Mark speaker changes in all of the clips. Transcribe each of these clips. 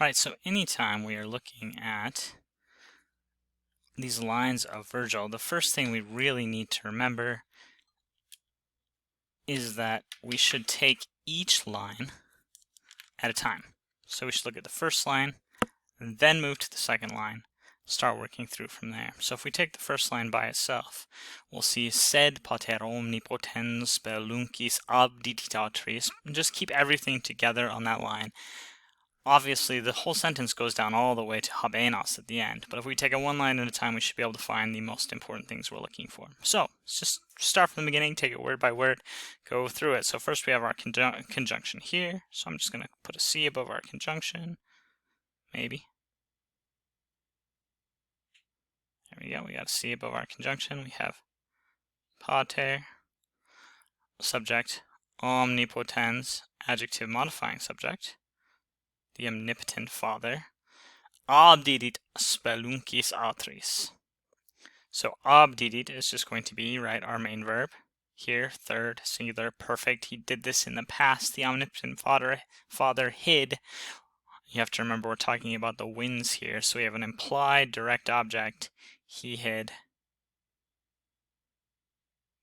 Speaker 1: Alright, so anytime we are looking at these lines of Vergil, the first thing we really need to remember is that we should take each line at a time. So we should look at the first line, and then move to the second line, start working through from there. So if we take the first line by itself, we'll see sed pater omnipotens speluncis abdititatris, and just keep everything together on that line. Obviously, the whole sentence goes down all the way to habenas at the end, but if we take it one line at a time, we should be able to find the most important things we're looking for. So, let's just start from the beginning, take it word by word, go through it. So first we have our conjunction here, so I'm just going to put a C above our conjunction, maybe. There we go, we got a C above our conjunction. We have pater, subject, omnipotens, adjective modifying subject, the omnipotent Father, abdidit speluncis atris. So abdidit is just going to be, right, our main verb. Here, third, singular, perfect. He did this in the past. The omnipotent Father hid. You have to remember we're talking about the winds here. So we have an implied direct object. He hid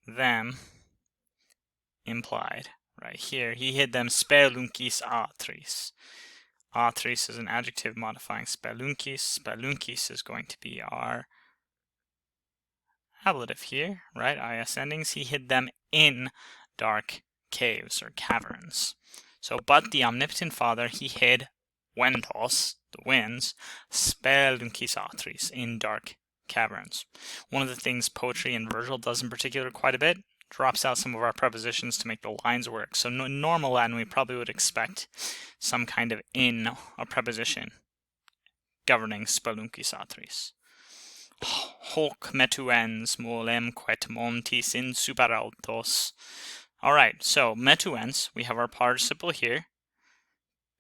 Speaker 1: them, implied, right here. He hid them speluncis atris. Atris is an adjective modifying speluncis. Speluncis is going to be our ablative here, right? IS endings. He hid them in dark caves or caverns. So, but the omnipotent Father, he hid ventos, the winds, speluncis atris, in dark caverns. One of the things poetry and Vergil does in particular quite a bit, drops out some of our prepositions to make the lines work. So in normal Latin, we probably would expect some kind of in, a preposition, governing speluncis atris. Hoc metuens molem quet montis in super altos. Alright, so metuens, we have our participle here.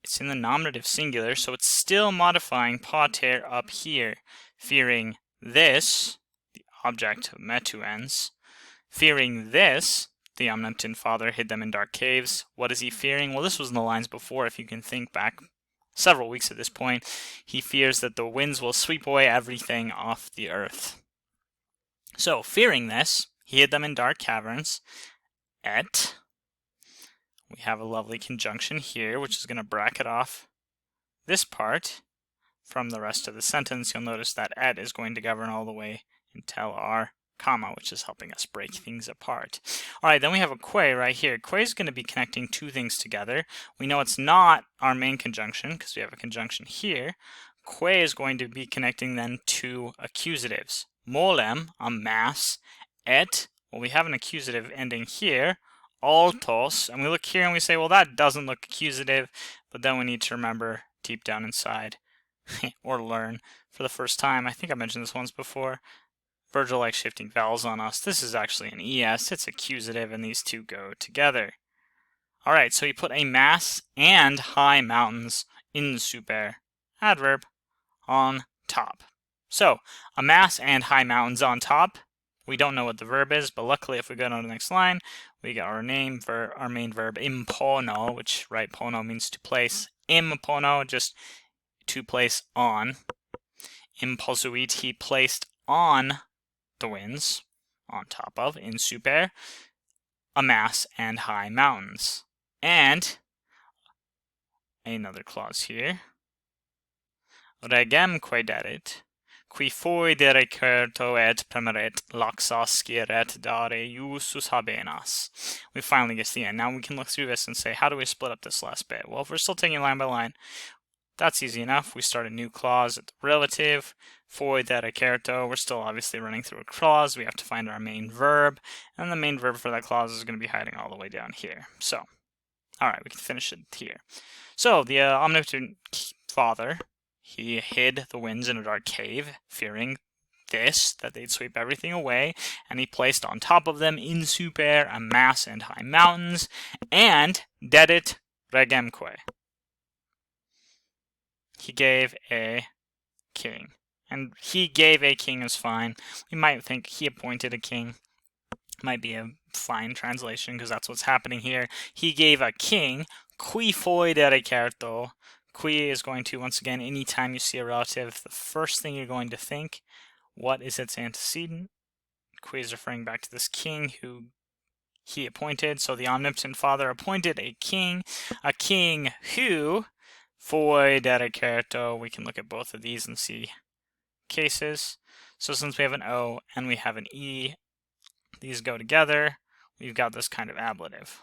Speaker 1: It's in the nominative singular, so it's still modifying pater up here, fearing this, the object of metuens. Fearing this, the omnipotent Father hid them in dark caves. What is he fearing? Well, this was in the lines before, if you can think back several weeks at this point. He fears that the winds will sweep away everything off the earth. So, fearing this, he hid them in dark caverns. Et, we have a lovely conjunction here, which is going to bracket off this part from the rest of the sentence. You'll notice that et is going to govern all the way until our comma, which is helping us break things apart. Alright, then we have a que right here. Que is going to be connecting two things together. We know it's not our main conjunction because we have a conjunction here. Que is going to be connecting then two accusatives. Molem, a mass, et, well, we have an accusative ending here, altos, and we look here and we say, well, that doesn't look accusative, but then we need to remember deep down inside, or learn for the first time, I think I mentioned this once before, Vergil likes shifting vowels on us. This is actually an ES, it's accusative, and these two go together. Alright, so he put a mass and high mountains in super, adverb, on top. So, a mass and high mountains on top. We don't know what the verb is, but luckily if we go down to the next line, we got our main verb impono, which, right, pono means to place. Impono, just to place on. Imposuit, he placed on the winds, on top of, in super, a mass and high mountains. And another clause here. Regemque derit, qui foi derecerto et primeret laxas scieret dare iusus habenas. We finally get to the end. Now we can look through this and say, how do we split up this last bit? Well, if we're still taking line by line, that's easy enough. We start a new clause at the relative. Foi derecerto, we're still obviously running through a clause. We have to find our main verb, and the main verb for that clause is going to be hiding all the way down here. So, alright, we can finish it here. So, the omnipotent Father, he hid the winds in a dark cave, fearing this, that they'd sweep everything away, and he placed on top of them in super a mass and high mountains, and dedit regemque. He gave a king. And he gave a king is fine. We might think he appointed a king. Might be a fine translation because that's what's happening here. He gave a king, qui foi derecerto, Qui is going to, once again, anytime you see a relative, the first thing you're going to think, what is its antecedent? Qui is referring back to this king who he appointed. So the omnipotent father appointed a king who, foi dedicato. We can look at both of these and see cases. So since we have an O and we have an E, these go together. We've got this kind of ablative.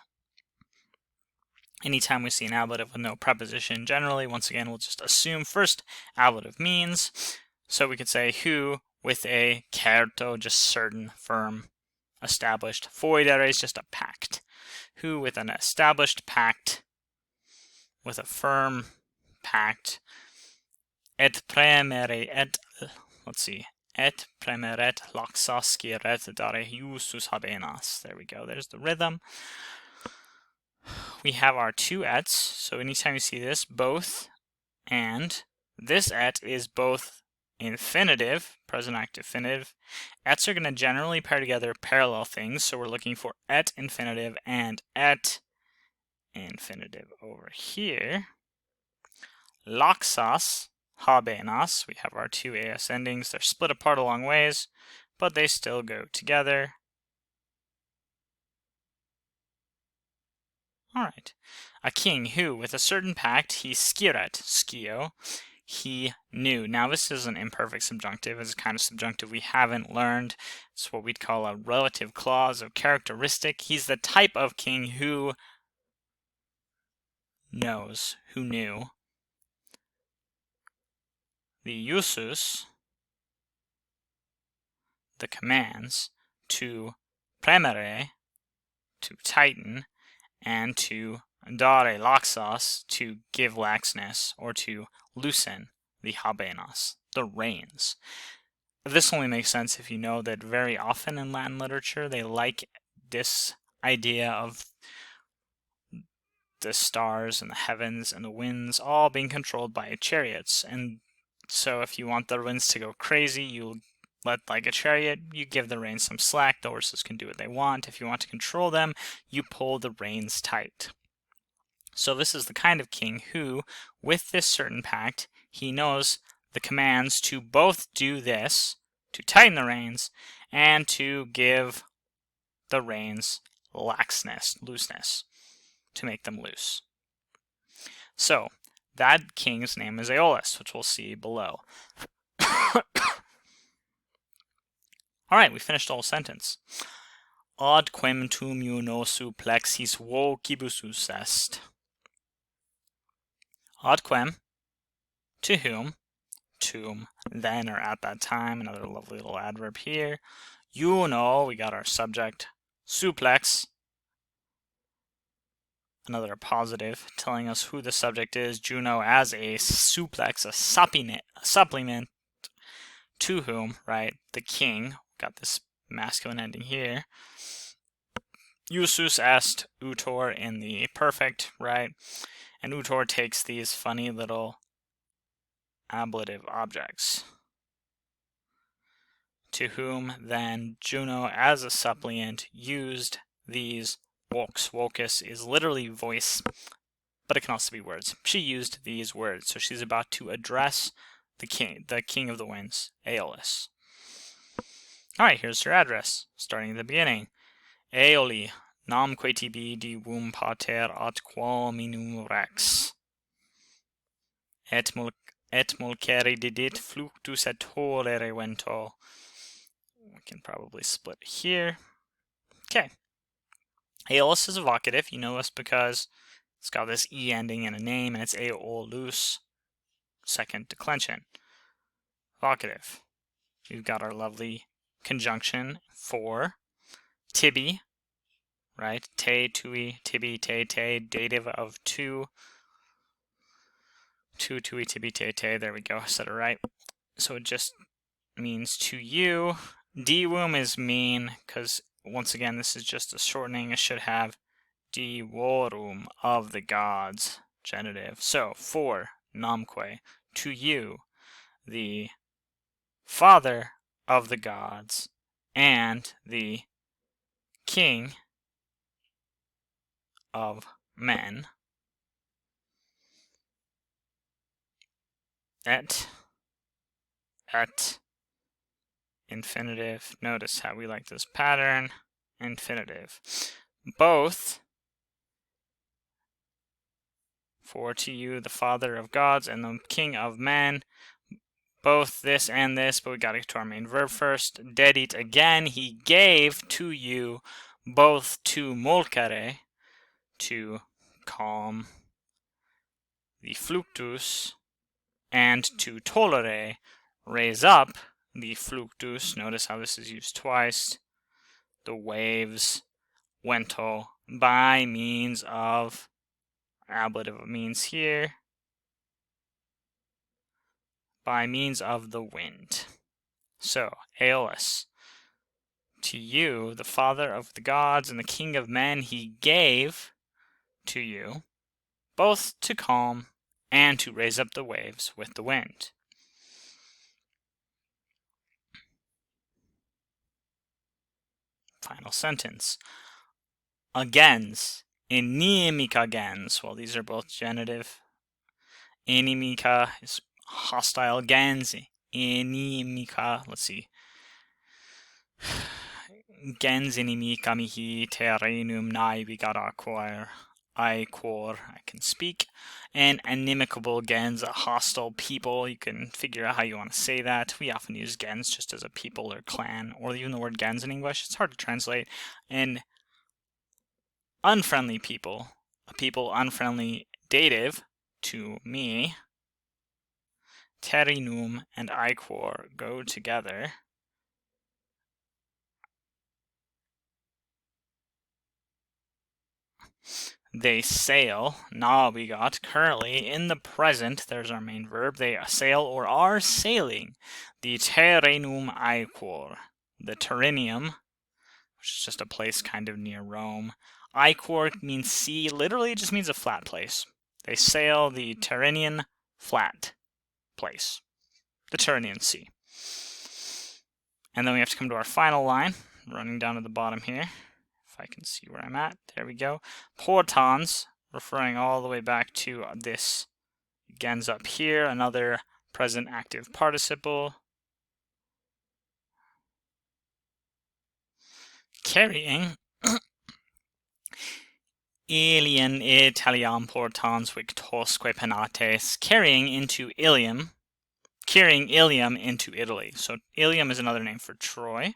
Speaker 1: Anytime we see an ablative with no preposition, generally, once again, we'll just assume first ablative means. So we could say who with a certo, just certain, firm, established. Foedere is just a pact. Who with an established pact, with a firm pact. Et premere et, let's see, et premeret laxas skiret dare iusus habenas. There we go, there's the rhythm. We have our two ets, so anytime you see this, both, and this et is both infinitive, present active infinitive. Ets are going to generally pair together parallel things, so we're looking for et infinitive and et infinitive over here. Laxas habenas, we have our two as endings. They're split apart a long ways, but they still go together. Alright. A king who, with a certain pact, he skiret, skio, he knew. Now this is an imperfect subjunctive. It's a kind of subjunctive we haven't learned. It's what we'd call a relative clause of characteristic. He's the type of king who knows, who knew. The usus, the commands, to premere, to tighten, and to dare laxas, to give laxness, or to loosen the habenas, the reins. This only makes sense if you know that very often in Latin literature they like this idea of the stars and the heavens and the winds all being controlled by chariots. And so if you want the winds to go crazy, you let, like a chariot, you give the reins some slack, the horses can do what they want. If you want to control them, you pull the reins tight. So this is the kind of king who, with this certain pact, he knows the commands to both do this, to tighten the reins, and to give the reins laxness, looseness, to make them loose. So that king's name is Aeolus, which we'll see below. Alright, we finished the whole sentence. Ad quem tum nosu plexis vocibusus est. Ad quem, to whom, then or at that time, another lovely little adverb here. Uno, we got our subject. Suplex, another positive, telling us who the subject is. Juno as a suplex, a supplement, to whom, right, the king, got this masculine ending here. Usus est utor in the perfect, right? And utor takes these funny little ablative objects. To whom then Juno, as a suppliant, used these vox. Vocus is literally voice, but it can also be words. She used these words, so she's about to address the king of the winds, Aeolus. Alright, here's her address, starting at the beginning. Aeoli, namque tibi divum pater at quominum rex. Et mulcere didit fluctus et horere vento. We can probably split here. Okay. Aeolus is a vocative. You know this because it's got this E ending in a name, and it's Aeolus, second declension. Vocative. We've got our lovely conjunction for tibi, right? Te, tui, tibi, te, dative of two. Tu, tui, tibi, te. There we go. I said it right. So it just means to you. Divum is mean, because once again, this is just a shortening. It should have divorum, of the gods, genitive. So, for namque, to you, the father of the gods, and the king of men. et, infinitive. Notice how we like this pattern. Infinitive. Both, for to you the Father of gods and the King of men, both this and this, but we gotta get to our main verb first. Dedit again, he gave to you both to mulcere, to calm the fluctus, and to tollere, raise up the fluctus. Notice how this is used twice. The waves, vento, by means of, ablative means here, by means of the wind. So, Aeolus, to you, the Father of the gods and the King of men, he gave to you both to calm and to raise up the waves with the wind. Final sentence. Agens, inimica gens. Well, these are both genitive. Inimica is hostile. Gens, inimica. Let's see. Gens inimica mihi terrenum naevigat aquae. I can speak. And inimicable gens, a hostile people. You can figure out how you want to say that. We often use gens just as a people or clan, or even the word gens in English. It's hard to translate. And unfriendly people, a people unfriendly, dative to me. Terrenum and iquor go together. They sail, navigat, currently, in the present, there's our main verb, they sail or are sailing, the terrenum iquor, the Terrenium, which is just a place kind of near Rome. Iquor means sea, literally it just means a flat place. They sail the Tyrrhenian flat place, the Tyrrhenian Sea. And then we have to come to our final line, running down to the bottom here. If I can see where I'm at, there we go. Portans, referring all the way back to this gens up here, another present active participle. Carrying Ilion Italiam portans victosque penates, carrying Ilium into Italy. So Ilium is another name for Troy.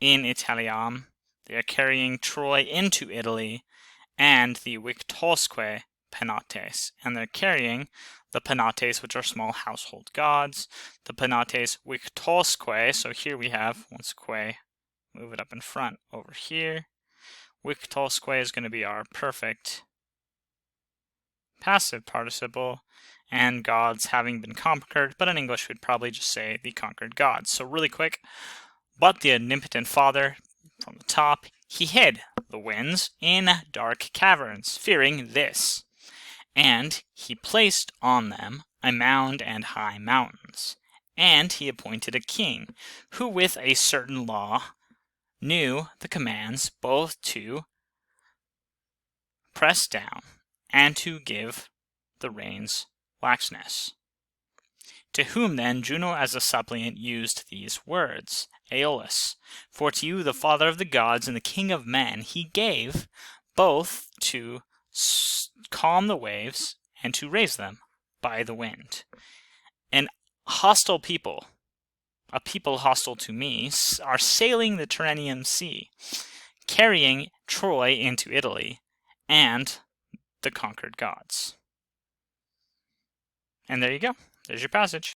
Speaker 1: In Italiam, they are carrying Troy into Italy, and the victosque penates, and they're carrying the penates, which are small household gods. The penates victosque, so here we have, once que, move it up in front over here. Victosque is going to be our perfect passive participle, and gods having been conquered, but in English we'd probably just say the conquered gods. So really quick, but the omnipotent Father, from the top, he hid the winds in dark caverns, fearing this. And he placed on them a mound and high mountains. And he appointed a king, who with a certain law knew the commands both to press down and to give the reins laxness. To whom then Juno as a suppliant used these words, Aeolus, for to you the Father of the gods and the King of men he gave both to calm the waves and to raise them by the wind. An hostile people, a people hostile to me, are sailing the Tyrrhenian Sea, carrying Troy into Italy and the conquered gods. And there you go. There's your passage.